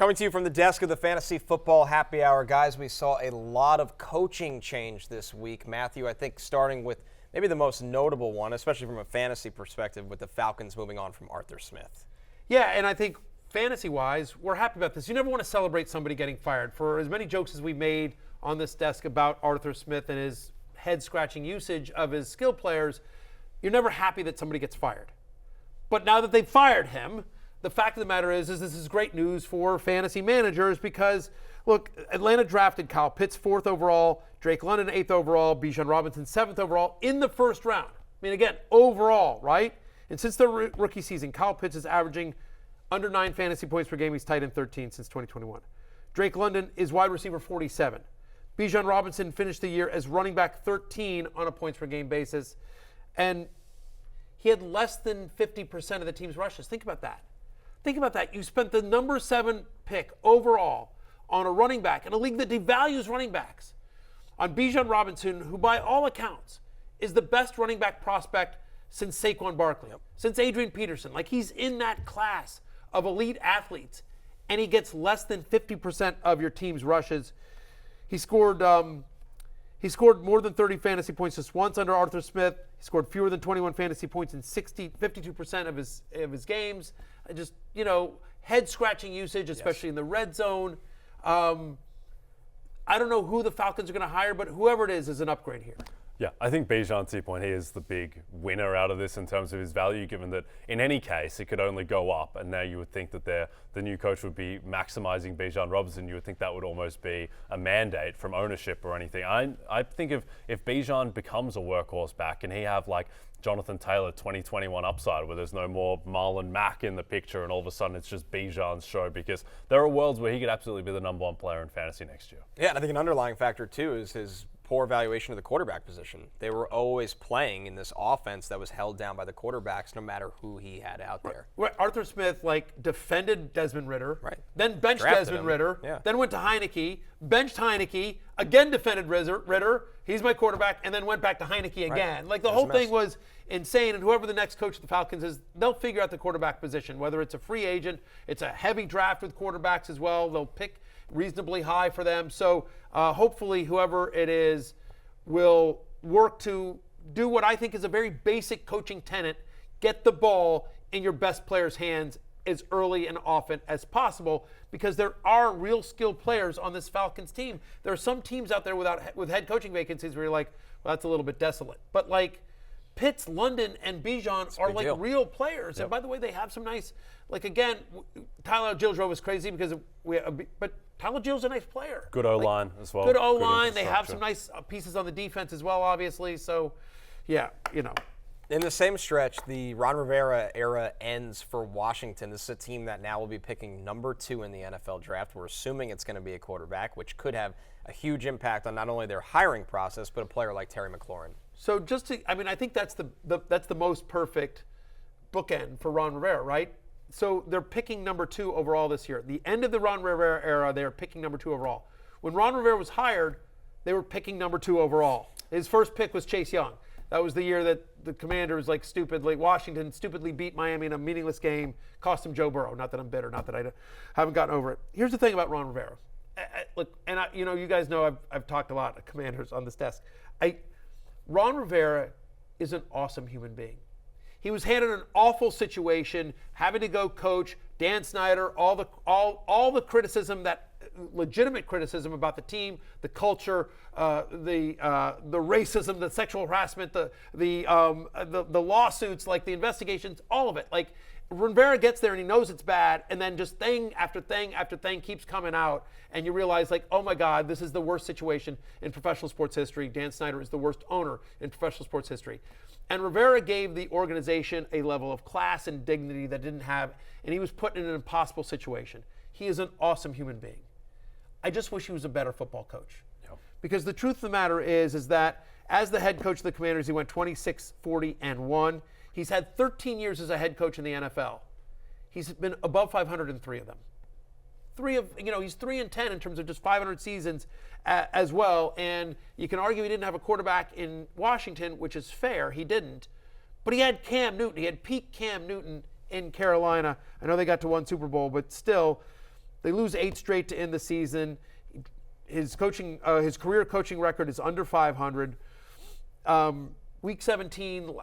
Coming to you from the desk of the Fantasy Football Happy Hour. Guys, we saw a lot of coaching change this week. Matthew, I think starting with maybe the most notable one, especially from a fantasy perspective, with the Falcons moving on from Arthur Smith. Yeah, and I think fantasy-wise, we're happy about this. You never want to celebrate somebody getting fired. For as many jokes as we made on this desk about Arthur Smith and his head-scratching usage of his skill players, you're never happy that somebody gets fired. But now that they've fired him, the fact of the matter is this is great news for fantasy managers because, look, Atlanta drafted Kyle Pitts 4th overall, Drake London 8th overall, Bijan Robinson 7th overall in the first round. I mean, again, overall, right? And since the rookie season, Kyle Pitts is averaging under 9 fantasy points per game. He's tight end 13 since 2021. Drake London is wide receiver 47. Bijan Robinson finished the year as running back 13 on a points per game basis. And he had less than 50% of the team's rushes. Think about that. Think about that. You spent the number 7 pick overall on a running back in a league that devalues running backs on Bijan Robinson, who by all accounts is the best running back prospect since Saquon Barkley, since Adrian Peterson. Like, he's in that class of elite athletes, and he gets less than 50% of your team's rushes. He scored more than 30 fantasy points just once under Arthur Smith. He scored fewer than 21 fantasy points in 52% of his games. Just, head-scratching usage, especially in the red zone. I don't know who the Falcons are going to hire, but whoever it is an upgrade here. Yeah, I think Bijan, to your point, he is the big winner out of this in terms of his value, given that in any case it could only go up, and now you would think that the new coach would be maximizing Bijan Robinson. You would think that would almost be a mandate from ownership or anything. I think if Bijan becomes a workhorse back and he have like Jonathan Taylor 2021 upside where there's no more Marlon Mack in the picture and all of a sudden it's just Bijan's show, because there are worlds where he could absolutely be the number 1 player in fantasy next year. Yeah, and I think an underlying factor too is his poor valuation of the quarterback position. They were always playing in this offense that was held down by the quarterbacks no matter who he had out there. Right. Arthur Smith defended Desmond Ridder, right? Then benched Drafted Desmond him. Ridder, Yeah. Then went to Heineke, benched Heineke, again defended Ridder, he's my quarterback, and then went back to Heineke again. Right. The whole thing was insane, and whoever the next coach of the Falcons is, they'll figure out the quarterback position, whether it's a free agent, it's a heavy draft with quarterbacks as well. They'll pick reasonably high for them. So hopefully whoever it is will work to do what I think is a very basic coaching tenet: get the ball in your best player's hands as early and often as possible, because there are real skilled players on this Falcons team. There are some teams out there with head coaching vacancies where you're like, well, that's a little bit desolate. But Pitts, London, and Bijan are real players. Yep. And by the way, they have some nice, again, Tyler Gill drove us crazy because but Tyler Gill's a nice player. Good O-line as well. Good O-line. They have some nice pieces on the defense as well, obviously. So, yeah, In the same stretch, the Ron Rivera era ends for Washington. This is a team that now will be picking number 2 in the NFL draft. We're assuming it's going to be a quarterback, which could have a huge impact on not only their hiring process, but a player like Terry McLaurin. So I think that's the most perfect bookend for Ron Rivera, right? So they're picking number 2 overall this year. The end of the Ron Rivera era, they are picking number 2 overall. When Ron Rivera was hired, they were picking number 2 overall. His first pick was Chase Young. That was the year that the Commanders, Washington stupidly beat Miami in a meaningless game, cost him Joe Burrow. Not that I'm bitter, not that I haven't gotten over it. Here's the thing about Ron Rivera. You guys know I've talked a lot of Commanders on this desk. Ron Rivera is an awesome human being. He was handed an awful situation, having to go coach Dan Snyder, all the criticism, legitimate criticism about the team, the culture, the racism, the sexual harassment, the lawsuits, the investigations, all of it. Rivera gets there and he knows it's bad, and then just thing after thing after thing keeps coming out, and you realize, oh my God, this is the worst situation in professional sports history. Dan Snyder is the worst owner in professional sports history. And Rivera gave the organization a level of class and dignity that didn't have, and he was put in an impossible situation. He is an awesome human being. I just wish he was a better football coach. Yep. Because the truth of the matter is that as the head coach of the Commanders, he went 26-40-1. He's had 13 years as a head coach in the NFL. He's been above 500 in 3 of them. He's 3-10 in terms of just 500 seasons as well. And you can argue he didn't have a quarterback in Washington, which is fair. He didn't. But he had Cam Newton. He had peak Cam Newton in Carolina. I know they got to 1 Super Bowl, but still, They lose 8 straight to end the season. His career coaching record is under 500. Week 17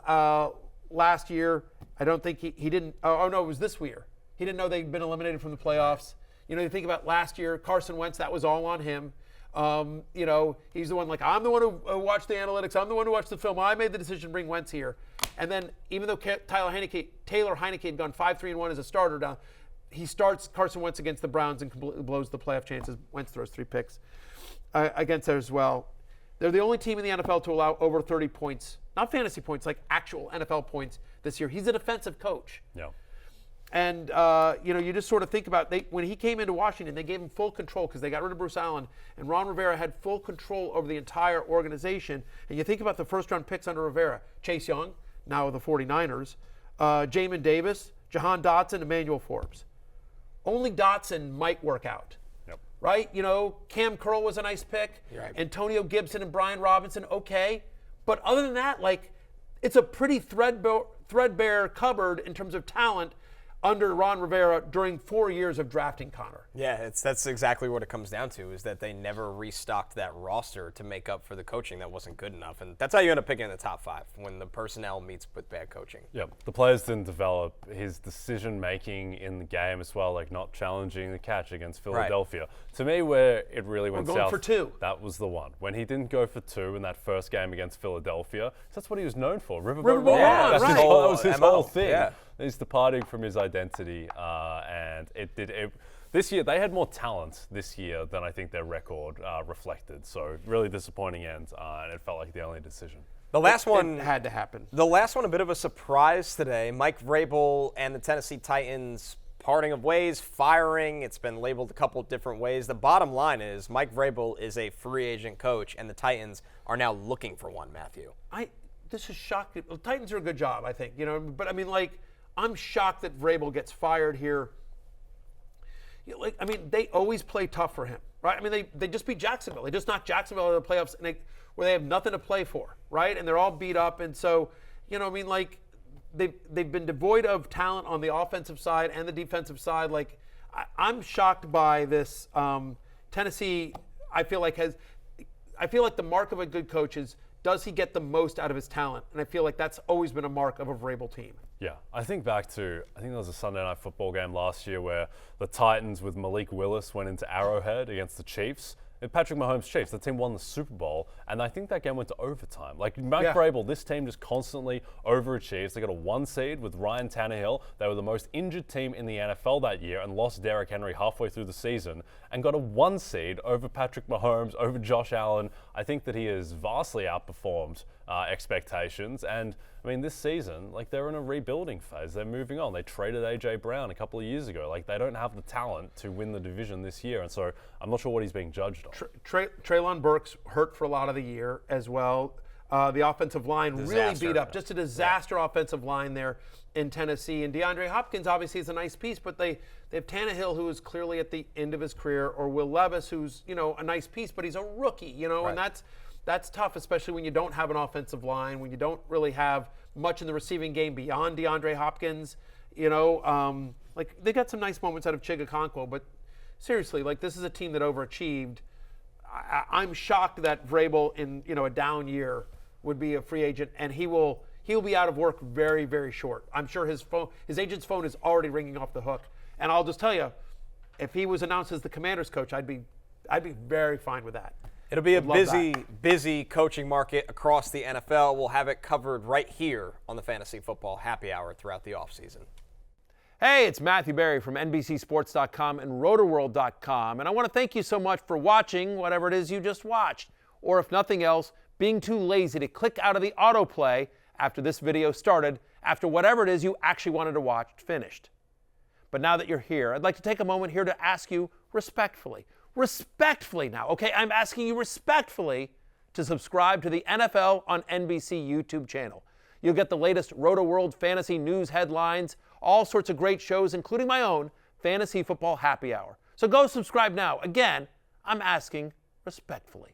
last year, I don't think he didn't. Oh no, it was this year. He didn't know they'd been eliminated from the playoffs. You know, you think about last year, Carson Wentz, that was all on him. You know, he's the one like, I'm the one who watched the analytics. I'm the one who watched the film. I made the decision to bring Wentz here. And then even though Taylor Heineke had gone 5-3-1 as a starter down, he starts Carson Wentz against the Browns and completely blows the playoff chances. Wentz throws 3 picks against there as well. They're the only team in the NFL to allow over 30 points, not fantasy points, like actual NFL points this year. He's a defensive coach. Yeah. And, you know, you just sort of think about when he came into Washington, they gave him full control because they got rid of Bruce Allen, and Ron Rivera had full control over the entire organization. And you think about the first-round picks under Rivera, Chase Young, now with the 49ers, Jamin Davis, Jahan Dotson, Emmanuel Forbes. Only Dotson might work out. Yep. Right? You know, Cam Curl was a nice pick. Right. Antonio Gibson and Brian Robinson, okay. But other than that, like, it's a pretty threadbare cupboard in terms of talent under Ron Rivera during 4 years of drafting Connor. Yeah, that's exactly what it comes down to, is that they never restocked that roster to make up for the coaching that wasn't good enough. And that's how you end up picking in the top 5, when the personnel meets with bad coaching. Yeah, the players didn't develop. His decision-making in the game as well, like not challenging the catch against Philadelphia. Right. To me, where it really went going south, for 2. That was the one. When he didn't go for 2 in that first game against Philadelphia, that's what he was known for. Riverboat Ron. Yeah, That was his whole thing. Yeah. He's departing from his identity, and this year, they had more talent this year than I think their record reflected. So really disappointing end, and it felt like the only decision. The last one had to happen. The last one, a bit of a surprise today. Mike Vrabel and the Tennessee Titans parting of ways, firing. It's been labeled a couple of different ways. The bottom line is Mike Vrabel is a free agent coach, and the Titans are now looking for one, Matthew. This is shocking. The Titans are a good job, I think. You know, but I mean, like, I'm shocked that Vrabel gets fired here. You know, like, I mean, they always play tough for him, right? I mean, they just beat Jacksonville. They just knocked Jacksonville out of the playoffs, where they have nothing to play for, right? And they're all beat up, and so, you know, I mean, like, they've been devoid of talent on the offensive side and the defensive side. Like, I'm shocked by this. Tennessee, I feel like the mark of a good coach is, does he get the most out of his talent? And I feel like that's always been a mark of a Vrabel team. Yeah, I think back to, I think there was a Sunday Night Football game last year where the Titans with Malik Willis went into Arrowhead against the Chiefs. And Patrick Mahomes' Chiefs, the team won the Super Bowl, and I think that game went to overtime. Like, Mike Vrabel, this team just constantly overachieves. They got a 1 seed with Ryan Tannehill. They were the most injured team in the NFL that year and lost Derrick Henry halfway through the season, and got a 1 seed over Patrick Mahomes, over Josh Allen. I think that he has vastly outperformed expectations. And I mean, this season, like, they're in a rebuilding phase. They're moving on. They traded A.J. Brown a couple of years ago. Like, they don't have the talent to win the division this year. And so I'm not sure what he's being judged on. Treylon Burks hurt for a lot of the year as well. The offensive line really beat up. Just a disaster offensive line there in Tennessee. And DeAndre Hopkins obviously is a nice piece, but they have Tannehill, who is clearly at the end of his career, or Will Levis, who's, you know, a nice piece, but he's a rookie, you know, and that's tough, especially when you don't have an offensive line, when you don't really have much in the receiving game beyond DeAndre Hopkins. You know, like, they got some nice moments out of Chigakonkwo, but seriously, like, this is a team that overachieved. I'm shocked that Vrabel, in, you know, a down year, would be a free agent, and he'll be out of work very, very short. I'm sure his agent's phone is already ringing off the hook. And I'll just tell you, if he was announced as the Commanders coach, I'd be very fine with that. It'll be a busy coaching market across the NFL. We'll have it covered right here on the Fantasy Football Happy Hour throughout the offseason. Hey, it's Matthew Berry from NBCSports.com and RotoWorld.com, and I want to thank you so much for watching whatever it is you just watched, or if nothing else, being too lazy to click out of the autoplay after this video started, after whatever it is you actually wanted to watch finished. But now that you're here, I'd like to take a moment here to ask you respectfully now, okay? I'm asking you respectfully to subscribe to the NFL on NBC YouTube channel. You'll get the latest RotoWorld fantasy news headlines, all sorts of great shows, including my own Fantasy Football Happy Hour. So go subscribe now. Again, I'm asking respectfully.